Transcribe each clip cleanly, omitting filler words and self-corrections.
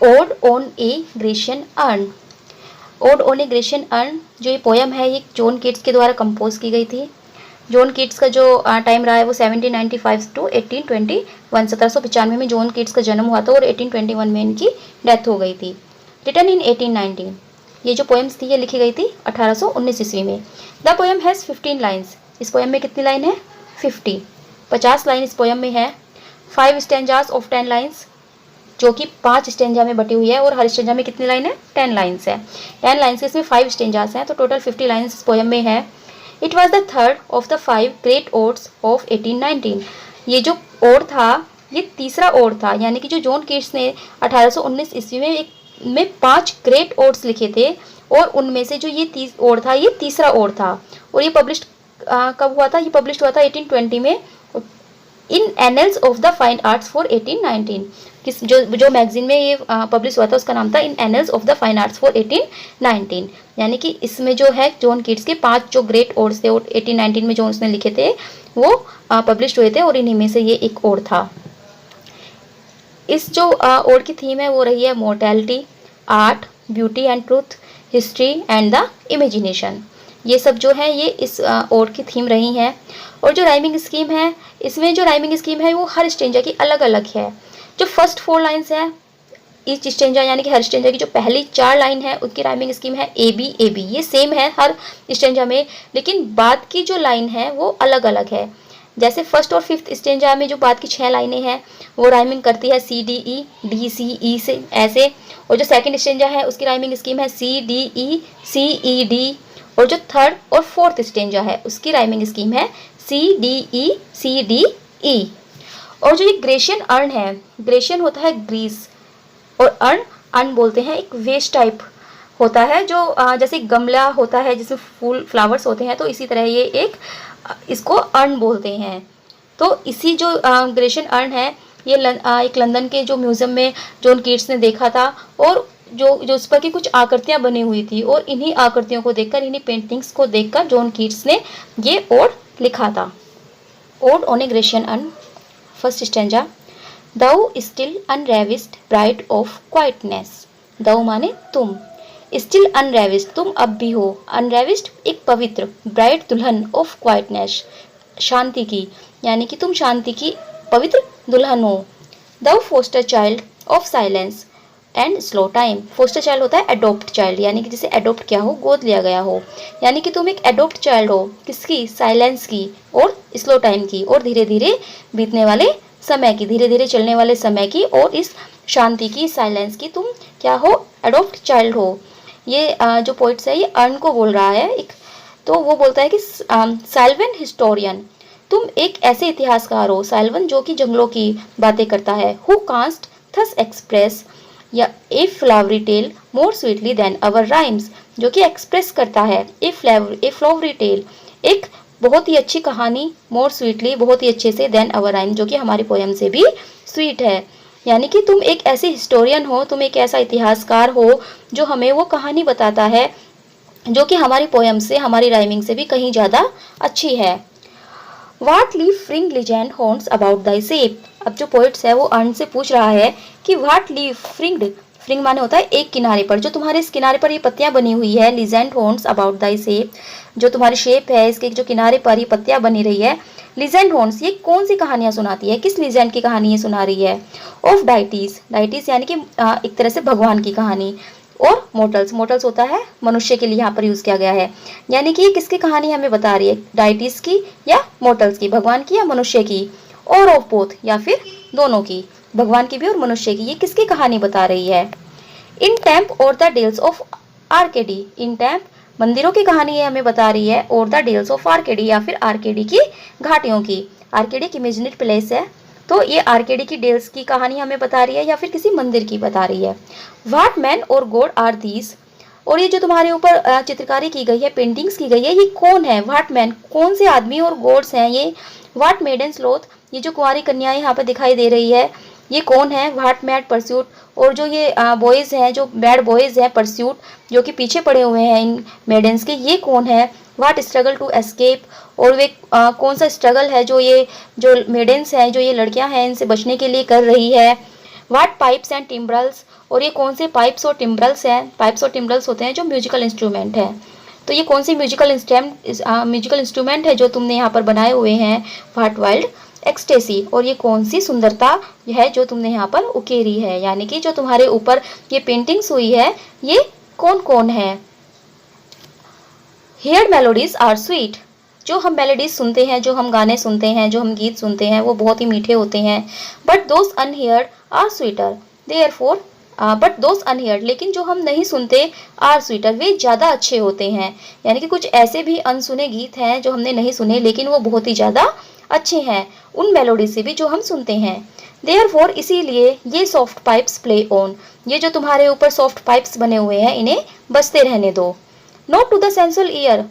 Odd on a Grecian earn. Odd on a Grecian earn जो ये poem है ये जॉन कीट्स के द्वारा कंपोज की गई थी। जॉन कीट्स का जो टाइम रहा है वो 1795 टू 1821, 1795 में जॉन कीट्स का जन्म हुआ था और 1821 में इनकी डेथ हो गई थी। रिटन इन 1819, ये जो पोएम्स थी ये लिखी गई थी 1819 ईस्वी में। द पोएम हैज़ 15 लाइन्स, इस पोएम में कितनी लाइन है? 50 लाइन इस पोएम में है। 5 स्टेंजास ऑफ 10 लाइन्स, जो कि 5 स्टेंजा में बटी हुई है और हर स्टेंजा में कितनी लाइन है? 10 लाइन्स है। 10 लाइन्स के इसमें 5 स्टेंजास हैं, तो टोटल 50 लाइन्स इस पोएम में है। It was the third of the 5 great odds of 1819, ये जो ओड था ये तीसरा ओड था, यानी कि जो जॉन कीट्स ने 1819 ईस्वी में 5 ग्रेट ओड्स लिखे थे और उनमें से जो ये ओड था ये तीसरा ओड था। और ये पब्लिश कब हुआ था? ये पब्लिश हुआ था 1820 में in annals of the fine arts for 1819। किस जो मैगजीन में ये पब्लिश हुआ था उसका नाम था in annals of the fine arts for 1819। यानी कि इसमें जो है जॉन कीट्स के 5 जो ग्रेट ओड्स थे 1819 में जो उसने लिखे थे वो पब्लिश हुए थे और इन्हीं में से ये एक ओड था। इस जो ओड की थीम है वो रही है mortality, art, beauty and truth, history and the imagination. ये सब जो है ये इस ओड की थीम रही हैं। और जो राइमिंग स्कीम है, इसमें जो राइमिंग स्कीम है वो हर स्टेंजा की अलग अलग है। जो फर्स्ट 4 लाइन्स है ईच स्टेंजा, यानी कि हर स्टेंजा की जो पहली 4 लाइन है उसकी राइमिंग स्कीम है ए बी ए बी, ये सेम है हर स्टेंजा में, लेकिन बाद की जो लाइन है वो अलग अलग है। जैसे फर्स्ट और फिफ्थ स्टेंजा में जो बाद की 6 लाइनें हैं वो राइमिंग करती है C D E, D C ई से ऐसे। और जो सेकंड स्टेंजा है उसकी राइमिंग स्कीम है सी डी ई, सी ई डी। और जो थर्ड और फोर्थ स्टेंजा है उसकी राइमिंग स्कीम है C D E, C D E. और जो ये ग्रेशियन अर्न है, ग्रेशियन होता है ग्रीस और अर्न बोलते हैं एक वेस्ट टाइप होता है जो जैसे गमला होता है जिसमें फूल फ्लावर्स होते हैं, तो इसी तरह ये एक इसको अर्न बोलते हैं। तो इसी जो ग्रेशियन अर्न है ये एक लंदन के जो म्यूज़ियम में जॉन कीट्स ने देखा था और जो उस पर की कुछ आकृतियाँ बनी हुई थी और इन्हीं आकृतियों को देखकर, इन्हीं पेंटिंग्स को देखकर जॉन कीट्स ने ये ओड लिखा था। Ode on a Grecian urn, first stanza. Thou still unravished bride of quietness, thou माने तुम, स्टिल अनरेविस्ड तुम अब भी हो, अनरेविस्ड एक पवित्र, ब्राइड दुल्हन ऑफ क्वाइटनेस शांति की, यानी कि तुम शांति की पवित्र दुल्हन हो। Thou foster child of silence and slow time, foster child होता है एडोप्ट चाइल्ड, यानी कि जिसे एडोप्ट किया हो, गोद लिया गया हो, यानी कि तुम एक एडोप्ट चाइल्ड हो किसकी? साइलेंस की और स्लो टाइम की, और धीरे धीरे बीतने वाले समय की, धीरे धीरे चलने वाले समय की, और इस शांति की, साइलेंस की तुम क्या हो? एडोप्ट चाइल्ड हो। ये जो पोइट्स है ये अर्न को बोल रहा है एक, तो वो बोलता है कि साइल्वन हिस्टोरियन, तुम एक ऐसे इतिहासकार हो, साइल्वन जो कि जंगलों की बातें करता है, हु कांस्ट थस एक्सप्रेस या a flowery tale more sweetly than our rhymes, जो कि एक्सप्रेस करता है ए फ्लावरी टेल, एक बहुत ही अच्छी कहानी, मोर स्वीटली बहुत ही अच्छे से, देन अवर राइम जो कि हमारी पोयम से भी स्वीट है। यानी कि तुम एक ऐसे हिस्टोरियन हो, तुम एक ऐसा इतिहासकार हो जो हमें वो कहानी बताता है जो कि हमारी पोयम से, हमारी राइमिंग से भी कहीं ज़्यादा अच्छी है। वाट लीव फ्रिंग लिजेंड हॉर्न्स अबाउट दाई सेप, अब जो पोइट्स है वो अर्न से पूछ रहा है कि वाट लीव फ्रिंग्ड, फ्रिंग माने होता है एक किनारे पर, जो तुम्हारे इस किनारे पर ये पत्तियां बनी हुई है, लिजेंड हॉर्न्स अबाउट दाई सेप, जो तुम्हारी शेप है इसके जो किनारे पर ये पत्तियां बनी रही है, लिजेंड हॉर्न्स ये कौन सी कहानियां सुनाती है, किस लिजेंड की कहानी ये सुना रही है? ऑफ डाइटीज, डाइटीज यानी कि एक तरह से भगवान की कहानी, और मोटल्स, मोटल्स होता है मनुष्य के लिए यहाँ पर यूज किया गया है, यानी कि ये किसकी कहानी हमें बता रही है? डाइटीज की या मोटल्स की, भगवान की या मनुष्य की? और ऑफ बोथ, या फिर दोनों की, भगवान की भी और मनुष्य की, ये किसकी कहानी बता रही है? In Tempe or the dales of Arcady, in Tempe मंदिरों की कहानी ये हमें बता रही है, और द डेल्स ऑफ आर्केडी या फिर आर्केडी की घाटियों की, आर्केडी एक इमेजिनरी प्लेस है, तो ये आर्केडी की डेल्स की कहानी हमें बता रही है या फिर किसी मंदिर की बता रही है। व्हाट मैन और गॉड आर दीज, और ये जो तुम्हारे ऊपर चित्रकारी की गई है, पेंटिंग्स की गई है, ये कौन है? व्हाट मैन कौन से आदमी, और गॉड्स हैं ये। व्हाट मेडन स्लोथ, ये जो कुंवारी कन्याएं यहाँ पर दिखाई दे रही है ये कौन है? व्हाट मैड परस्यूट, और जो ये बॉयज़ हैं, जो बैड बॉयज़ हैं परस्यूट, जो कि पीछे पड़े हुए हैं इन मेडन्स के, ये कौन है? व्हाट स्ट्रगल टू एस्केप, और वे कौन सा स्ट्रगल है जो ये जो मेडन्स हैं, जो ये लड़कियां हैं, इनसे बचने के लिए कर रही है? व्हाट पाइप्स एंड टिम्ब्रल्स, और ये कौन से पाइप्स और टिम्ब्रल्स हैं? पाइप्स और टिम्ब्रल्स होते हैं जो म्यूजिकल इंस्ट्रूमेंट है। तो ये कौन सी म्यूजिकल इंस्ट्रूमेंट है जो तुमने यहाँ पर बनाए हुए हैं? व्हाट वाइल्ड एक्सटेसी, और ये कौन सी सुंदरता है जो तुमने यहाँ पर उकेरी है, यानी कि जो तुम्हारे ऊपर ये पेंटिंग्स हुई है ये कौन कौन है? हेयर्ड मेलोडीज आर स्वीट, जो हम मेलोडीज सुनते हैं, जो हम गाने सुनते हैं, जो हम गीत सुनते हैं वो बहुत ही मीठे होते हैं। But those unheard are sweeter therefore, but those unheard, लेकिन जो हम नहीं सुनते, आर स्वीटर, वे ज़्यादा अच्छे होते हैं। यानी कि कुछ ऐसे भी अनसुने गीत हैं जो हमने नहीं सुने लेकिन वो बहुत ही ज़्यादा अच्छे हैं उन मेलोडी से भी जो हम सुनते हैं। देयरफॉर, इसीलिए ये सॉफ्ट पाइप्स प्ले ऑन, ये जो तुम्हारे ऊपर सॉफ्ट पाइप्स बने हुए हैं इन्हें बजते रहने दो। Not to the sensual ear,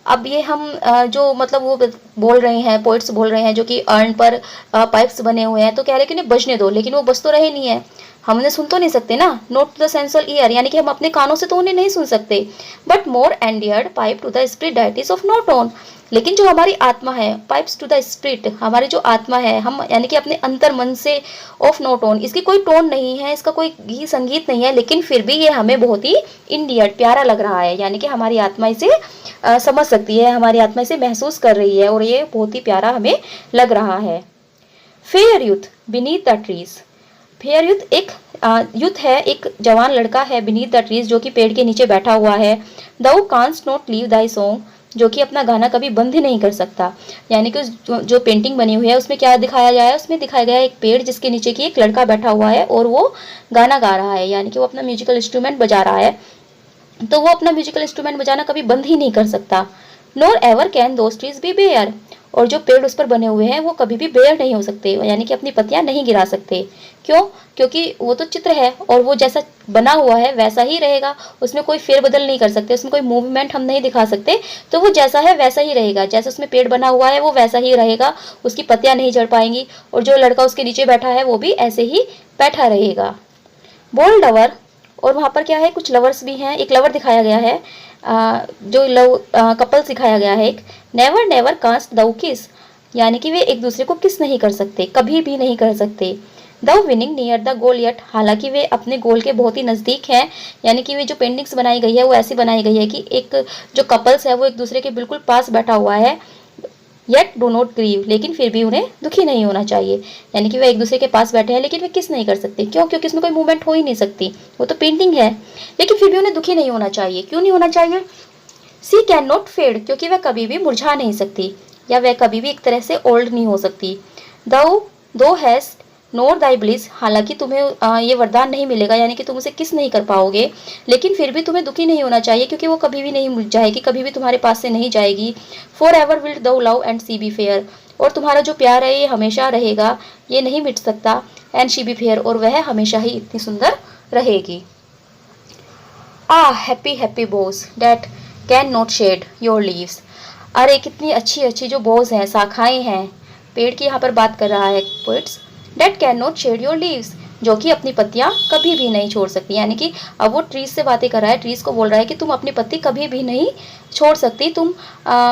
अब ये हम जो मतलब वो बोल रहे हैं, पोइट्स बोल रहे हैं जो कि अर्न पर पाइप्स बने हुए हैं, तो कह रहे हैं कि उन्हें बजने दो, लेकिन वो बज तो रहे नहीं है, हम उन्हें सुन तो नहीं सकते ना। Not to the sensual ear, यानी कि हम अपने कानों से तो उन्हें नहीं सुन सकते। But more endeared pipe to the spirit that is of not on, लेकिन जो हमारी आत्मा है, पाइप्स टू द स्पिरिट, हमारी जो आत्मा है, हम यानी कि अपने अंतर मन से, ऑफ नोट ऑन, इसकी कोई टोन नहीं है, इसका कोई गीत संगीत नहीं है, लेकिन फिर भी ये हमें बहुत ही इंडियर्ड, प्यारा लग रहा है, यानी कि हमारी आत्मा इसे समझ सकती है, हमारी आत्मा इसे महसूस कर रही है और ये बहुत ही प्यारा हमें लग रहा है। Fair youth beneath the trees, fair youth एक यूथ है, एक जवान लड़का है, बीनीथ द ट्रीज, जो कि पेड़ के नीचे बैठा हुआ है। Thou canst not leave thy song, जो कि अपना गाना कभी बंद ही नहीं कर सकता। यानी कि जो पेंटिंग बनी हुई है उसमें क्या दिखाया गया है? उसमें दिखाया गया है एक पेड़ जिसके नीचे की एक लड़का बैठा हुआ है और वो गाना गा रहा है, यानी कि वो अपना म्यूजिकल इंस्ट्रूमेंट बजा रहा है। तो वो अपना म्यूजिकल इंस्ट्रूमेंट बजाना कभी बंद ही नहीं कर सकता। Nor ever can those trees be bare, और जो पेड़ उस पर बने हुए हैं वो कभी भी बेयर नहीं हो सकते, यानी कि अपनी पत्तियां नहीं गिरा सकते। क्यों? क्योंकि वो तो चित्र है और वो जैसा बना हुआ है वैसा ही रहेगा, उसमें कोई फेरबदल नहीं कर सकते, उसमें कोई मूवमेंट हम नहीं दिखा सकते, तो वो जैसा है वैसा ही रहेगा, जैसा उसमें पेड़ बना हुआ है वो वैसा ही रहेगा, उसकी पत्तियां नहीं झड़ पाएंगी, और जो लड़का उसके नीचे बैठा है वो भी ऐसे ही बैठा रहेगा। बोल्ड लवर, और वहाँ पर क्या है, कुछ लवर्स भी हैं, एक लवर दिखाया गया है, जो लव कपल दिखाया गया है एक। नेवर नेवर कास्ट दाउ किस, यानी कि वे एक दूसरे को किस नहीं कर सकते, कभी भी नहीं कर सकते। Though winning near the goal yet, हालांकि वे अपने गोल के बहुत ही नज़दीक हैं, यानी कि वे जो पेंटिंग्स बनाई गई है वो ऐसी बनाई गई है कि एक जो कपल्स है वो एक दूसरे के बिल्कुल पास बैठा हुआ है। येट डो नॉट ग्रीव, लेकिन फिर भी उन्हें दुखी नहीं होना चाहिए, यानी कि वे एक दूसरे के पास बैठे हैं लेकिन वे किस नहीं कर सकते। क्यों? क्योंकि इसमें कोई मूवमेंट हो ही नहीं सकती, वो तो पेंटिंग है, लेकिन फिर भी उन्हें दुखी नहीं होना चाहिए। क्यों नहीं होना चाहिए? सी कैन नॉट फेड, क्योंकि वह कभी भी मुरझा नहीं सकती, या वह कभी भी एक तरह से ओल्ड नहीं हो सकती। दो हैज नोर दाई ब्लिस, हालांकि तुम्हें ये वरदान नहीं मिलेगा, यानी कि तुम उसे किस नहीं कर पाओगे, लेकिन फिर भी तुम्हें दुखी नहीं होना चाहिए क्योंकि वो कभी भी नहीं मुझ जाएगी, कभी भी तुम्हारे पास से नहीं जाएगी। For ever will thou love and she be fair, और तुम्हारा जो प्यार है ये हमेशा रहेगा, ये नहीं मिट सकता। एंड शी बी फेयर, और वह हमेशा ही इतनी सुंदर रहेगी। Happy happy boughs that can not shed your leaves, अरे कितनी अच्छी अच्छी जो बोस हैं, शाखाएं हैं, पेड़ की यहाँ पर बात कर रहा है poets. That can not shed your leaves, जो कि अपनी पत्तियां कभी भी नहीं छोड़ सकती, यानी कि अब वो ट्रीज से बातें कर रहा है, ट्रीज को बोल रहा है कि तुम अपनी पत्ती कभी भी नहीं छोड़ सकती, तुम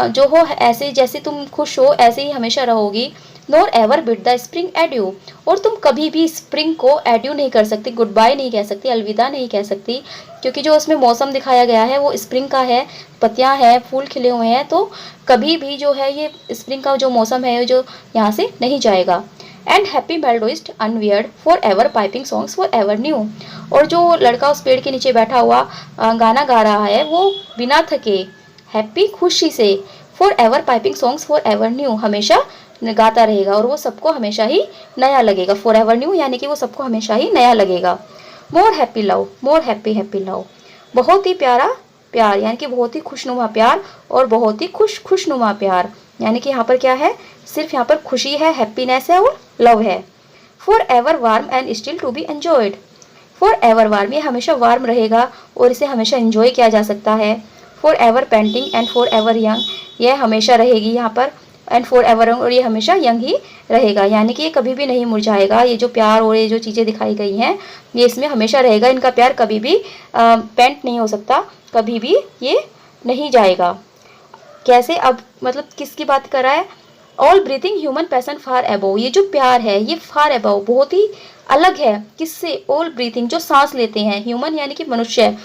जो हो ऐसे, जैसे तुम खुश हो ऐसे ही हमेशा रहोगी। Nor ever bid the spring adieu, और तुम कभी भी स्प्रिंग को एड्यू नहीं कर सकती, गुड बाय नहीं कह सकती, अलविदा नहीं कह सकती, क्योंकि जो उसमें मौसम दिखाया गया है वो स्प्रिंग का है, पत्तियां हैं, फूल खिले हुए हैं, तो कभी भी जो है ये स्प्रिंग का जो मौसम है जो यहाँ से नहीं जाएगा। And happy melodist unwearied for ever piping songs for ever new, और जो लड़का उस पेड़ के नीचे बैठा हुआ गाना गा रहा है वो बिना थके, हैप्पी खुशी से, for ever piping songs for ever new, हमेशा गाता रहेगा और वो सबको हमेशा ही नया लगेगा। फॉर एवर न्यू यानी कि वो सबको हमेशा ही नया लगेगा। More happy love, more happy happy love, बहुत ही प्यारा प्यार, यानी कि बहुत ही खुशनुमा प्यार और बहुत ही खुशनुमा प्यार, यानी कि यहाँ पर क्या है, सिर्फ यहाँ पर खुशी है, हैप्पीनेस है और लव है। For ever warm and still to be enjoyed, for ever warm, ये हमेशा वार्म रहेगा और इसे हमेशा एंजॉय किया जा सकता है। For ever painting and for ever young, यह हमेशा रहेगी यहाँ पर, एंड फॉर एवर, और ये हमेशा यंग ही रहेगा, यानी कि ये कभी भी नहीं मुरझाएगा। ये जो प्यार और ये जो चीज़ें दिखाई गई हैं ये इसमें हमेशा रहेगा, इनका प्यार कभी भी पेंट नहीं हो सकता, कभी भी ये नहीं जाएगा। कैसे? अब मतलब किसकी बात कर रहा है? ऑल ब्रीथिंग ह्यूमन पैसन फार अबव, ये जो प्यार है ये फार अबव बहुत ही अलग है किससे, ऑल ब्रीथिंग जो सांस लेते हैं, ह्यूमन यानी कि मनुष्य,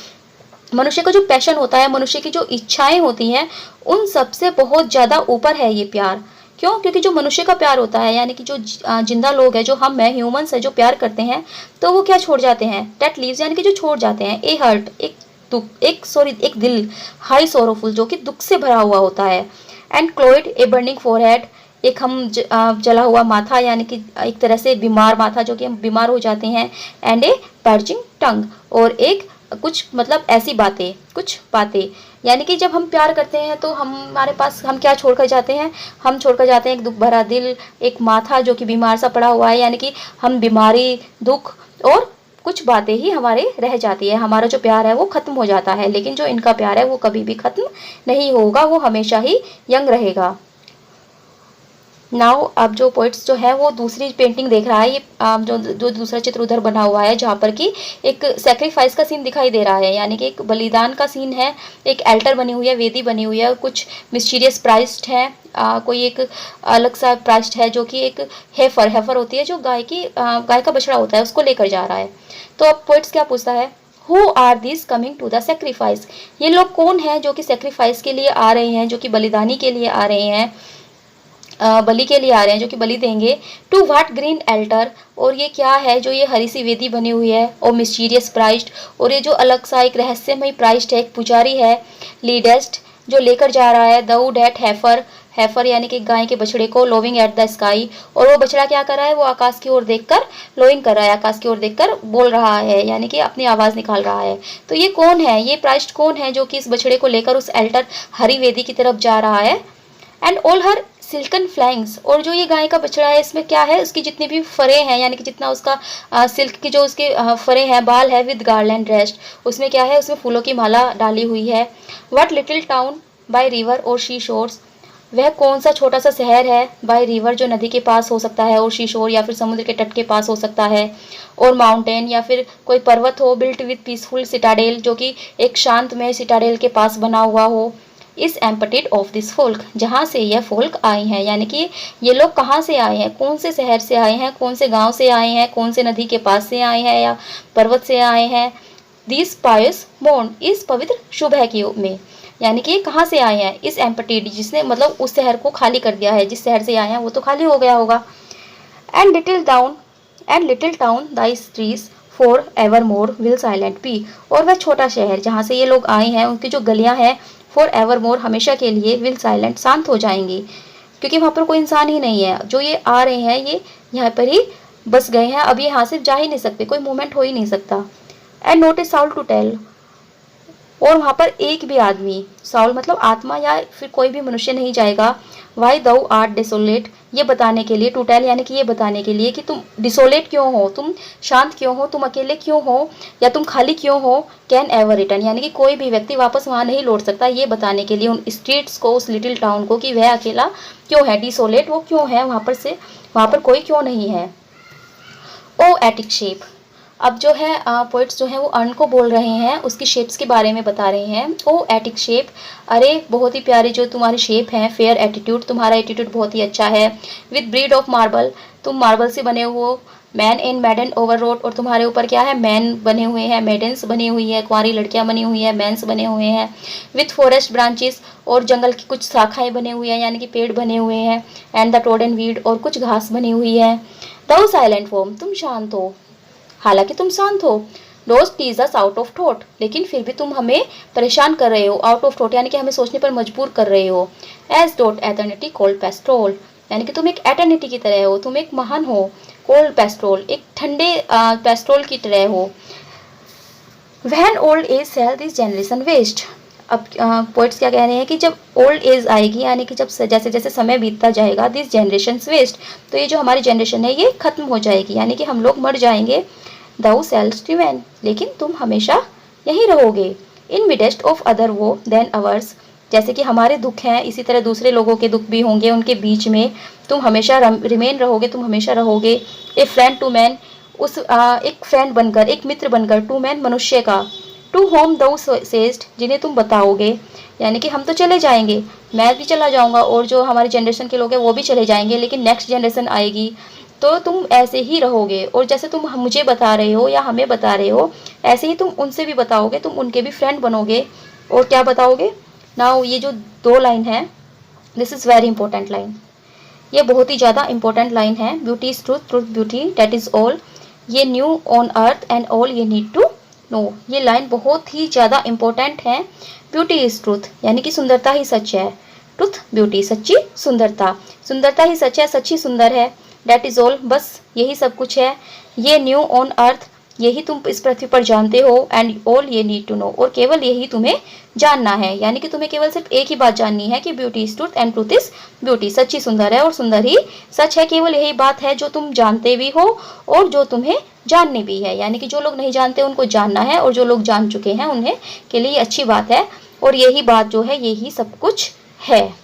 मनुष्य का जो पैशन होता है, मनुष्य की जो इच्छाएं होती हैं, उन सबसे बहुत ज़्यादा ऊपर है ये प्यार। क्यों? क्योंकि जो मनुष्य का प्यार होता है, यानी कि जो जिंदा लोग हैं, जो हम हैं, ह्यूमंस है, जो प्यार करते हैं, तो वो क्या छोड़ जाते हैं, डेट लीव्स यानी कि जो छोड़ जाते हैं, ए हर्ट एक दुख, एक दिल, हाई सोरोफुल जो कि दुख से भरा हुआ होता है, and colloid a burning forehead, एक हम जला हुआ माथा, यानी कि एक तरह से बीमार माथा जो कि हम बीमार हो जाते हैं, एंड ए पर्जिंग टंग, और एक कुछ मतलब ऐसी बातें, कुछ बातें, यानी कि जब हम प्यार करते हैं तो हमारे पास हम क्या छोड़कर जाते हैं, हम छोड़कर जाते हैं एक दुख भरा दिल, एक माथा जो कि बीमार सा पड़ा हुआ है, यानी कि हम बीमारी, दुख और कुछ बातें ही हमारे रह जाती है, हमारा जो प्यार है वो खत्म हो जाता है। लेकिन जो इनका प्यार है वो कभी भी खत्म नहीं होगा, वो हमेशा ही यंग रहेगा। नाउ अब जो पोइट्स जो है वो दूसरी पेंटिंग देख रहा है, ये जो दूसरा चित्र उधर बना हुआ है जहाँ पर कि एक सेक्रीफाइस का सीन दिखाई दे रहा है, यानी कि एक बलिदान का सीन है, एक एल्टर बनी हुई है, वेदी बनी हुई है, कुछ मिस्टीरियस प्राइस्ट है, कोई एक अलग सा प्राइस्ट है जो कि एक हेफर होती है, जो गाय का बछड़ा होता है, उसको लेकर जा रहा है। तो अब पोइट्स क्या पूछता है, who are this coming to the sacrifice, ये लोग कौन है जो कि सेक्रीफाइस के लिए आ रहे हैं, जो कि बलिदानी के लिए आ रहे हैं, बलि के लिए आ रहे हैं, जो कि बलि देंगे, टू व्हाट ग्रीन एल्टर, और ये क्या है जो ये हरी सी वेदी बनी हुई है, और मिस्टीरियस प्राइस्ट, और ये जो अलग सा एक रहस्यमय प्राइस्ट है, एक पुजारी है, लीडेस्ट जो लेकर जा रहा है, दऊ डेट हैफर यानी कि गाय के बछड़े को, लोविंग एट द स्काई, और वो बछड़ा क्या कर रहा है, वो आकाश की ओर देखकर लोइंग कर रहा है, आकाश की ओर देखकर बोल रहा है, यानी कि अपनी आवाज़ निकाल रहा है। तो ये कौन है, ये प्राइस्ट कौन है जो कि इस बछड़े को लेकर उस एल्टर हरी वेदी की तरफ जा रहा है, and all her silken flanks, और जो ये गाय का बछड़ा है इसमें क्या है, उसकी जितनी भी फरे हैं, यानी कि जितना उसका सिल्क की जो उसके फरे हैं, बाल है, विद गार्लैंड ड्रेस्ड, उसमें क्या है, उसमें फूलों की माला डाली हुई है। What little town by river और शी शोर्स, वह कौन सा छोटा सा शहर है, बाय रिवर जो नदी के पास हो सकता है, और शी शोर या फिर समुद्र के तट के पास हो सकता है, और माउंटेन या फिर कोई पर्वत हो, बिल्ट विद पीसफुल सिटाडेल जो कि एक शांतमय सिटाडेल के पास बना हुआ हो, इस एम्पटेड ऑफ दिस फोल्क, जहाँ से यह फोल्क आए हैं, यानी कि ये लोग कहाँ से आए हैं, कौन से शहर से आए हैं, कौन से गांव से आए हैं, कौन से नदी के पास से आए हैं या पर्वत से आए हैं, दिस पायस मोन, इस पवित्र शुभ है में, यानी कि कहाँ से आए हैं, इस एम्पटेड जिसने मतलब उस शहर को खाली कर दिया है, जिस शहर से आए हैं वो तो खाली हो गया होगा, and little town thy streets for ever more will silent be, और वह छोटा शहर जहाँ से ये लोग आए हैं उनकी जो गलियाँ हैं, फॉर एवर मोर हमेशा के लिए, विल साइलेंट शांत हो जाएंगी, क्योंकि वहाँ पर कोई इंसान ही नहीं है, जो ये आ रहे हैं ये यहाँ पर ही बस गए हैं, अब ये यहाँ से जा ही नहीं सकते, कोई मूवमेंट हो ही नहीं सकता, and not a soul to tell, और वहाँ पर एक भी आदमी, साउल मतलब आत्मा या फिर कोई भी मनुष्य नहीं जाएगा, वाई दऊ आर्ट डिसोलेट, ये बताने के लिए, टू टेल यानी कि ये बताने के लिए कि तुम डिसोलेट क्यों हो, तुम शांत क्यों हो, तुम अकेले क्यों हो, या तुम खाली क्यों हो, कैन एवर रिटर्न, यानी कि कोई भी व्यक्ति वापस वहाँ नहीं लौट सकता, ये बताने के लिए उन स्ट्रीट्स को, उस लिटिल टाउन को, कि वह अकेला क्यों है, डिसोलेट वो क्यों है, वहाँ पर कोई क्यों नहीं है। ओ एटिक शेप, अब जो है पोइट्स जो है वो अर्न को बोल रहे हैं, उसकी शेप्स के बारे में बता रहे हैं। ओ एटिक शेप, अरे बहुत ही प्यारी जो तुम्हारी शेप है, फेयर एटीट्यूड, तुम्हारा एटीट्यूड बहुत ही अच्छा है, विद ब्रीड ऑफ मार्बल, तुम मार्बल से बने हो, मैन एंड मैडन ओवर रोड, और तुम्हारे ऊपर क्या है, मैन बने हुए हैं, मेडन्स बनी हुई है, कुंवारी लड़कियां बनी हुई है, मैंस बने हुए हैं, विथ फॉरेस्ट ब्रांचेस, और जंगल की कुछ शाखाएं बने हुई हैं, यानी कि पेड़ बने हुए हैं, एंड द टोडन वीड, और कुछ घास बनी हुई है, दो साइलेंट फॉर्म, तुम शांत हो, हालांकि तुम शांत हो, dost tease us out of thought, लेकिन फिर भी तुम हमें परेशान कर रहे हो, आउट ऑफ थॉट यानी कि हमें सोचने पर मजबूर कर रहे हो, as doth eternity cold pastoral, यानी कि तुम एक एटर्निटी की तरह हो, तुम एक महान हो, कोल्ड पेस्ट्रोल एक ठंडे पेस्ट्रोल की तरह हो, when old age shall this generation waste, अब पोइट्स क्या कह रहे हैं कि जब ओल्ड एज आएगी, यानी कि जब जैसे जैसे समय बीतता जाएगा, दिस जनरेशन वेस्ट, तो ये जो हमारी जनरेशन है ये खत्म हो जाएगी, यानी कि हम लोग मर जाएंगे, दाउ सेल्स रिमेन, लेकिन तुम हमेशा यहीं रहोगे, इन मिडेस्ट ऑफ अदर वो देन अवर्स, जैसे कि हमारे दुख हैं इसी तरह दूसरे लोगों के दुख भी होंगे, उनके बीच में तुम हमेशा रिमेन रहोगे, तुम हमेशा रहोगे, ए फ्रेंड टू मैन, उस एक फ्रेंड बनकर, एक मित्र बनकर, टू मैन मनुष्य का, टू होम दो सेस्ट, जिन्हें तुम बताओगे, यानी कि हम तो चले जाएंगे, मैं भी चला जाऊंगा और जो हमारी जनरेशन के लोग हैं वो भी चले जाएंगे, लेकिन नेक्स्ट जनरेशन आएगी तो तुम ऐसे ही रहोगे, और जैसे तुम मुझे बता रहे हो या हमें बता रहे हो ऐसे ही तुम उनसे भी बताओगे, तुम उनके भी फ्रेंड बनोगे। और क्या बताओगे? नाउ ये जो 2 लाइन है, this is very important line, ये बहुत ही ज़्यादा इंपॉर्टेंट लाइन है। Beauty is truth, truth beauty, that is all, ye know on earth and all ye need to know. ये लाइन बहुत ही ज़्यादा इंपॉर्टेंट है। ब्यूटी इज ट्रूथ यानी कि सुंदरता ही सच है, ट्रूथ ब्यूटी सच्ची सुंदरता, सुंदरता ही सच है, सच्ची सुंदर है। डेट इज़ ऑल बस यही सब कुछ है। ये न्यू ऑन अर्थ यही तुम इस पृथ्वी पर जानते हो, and all ye need to no और केवल यही तुम्हें जानना है, यानी कि तुम्हें केवल सिर्फ एक ही बात जाननी है कि beauty is truth and truth is beauty, सच्ची सुंदर है और सुंदर ही सच है। केवल यही बात है जो तुम जानते भी हो और जो तुम्हें जाननी भी है, यानी कि जो लोग नहीं जानते उनको जानना है और जो लोग जान चुके हैं उन्हें के लिए अच्छी बात है, और यही बात जो है यही सब कुछ है।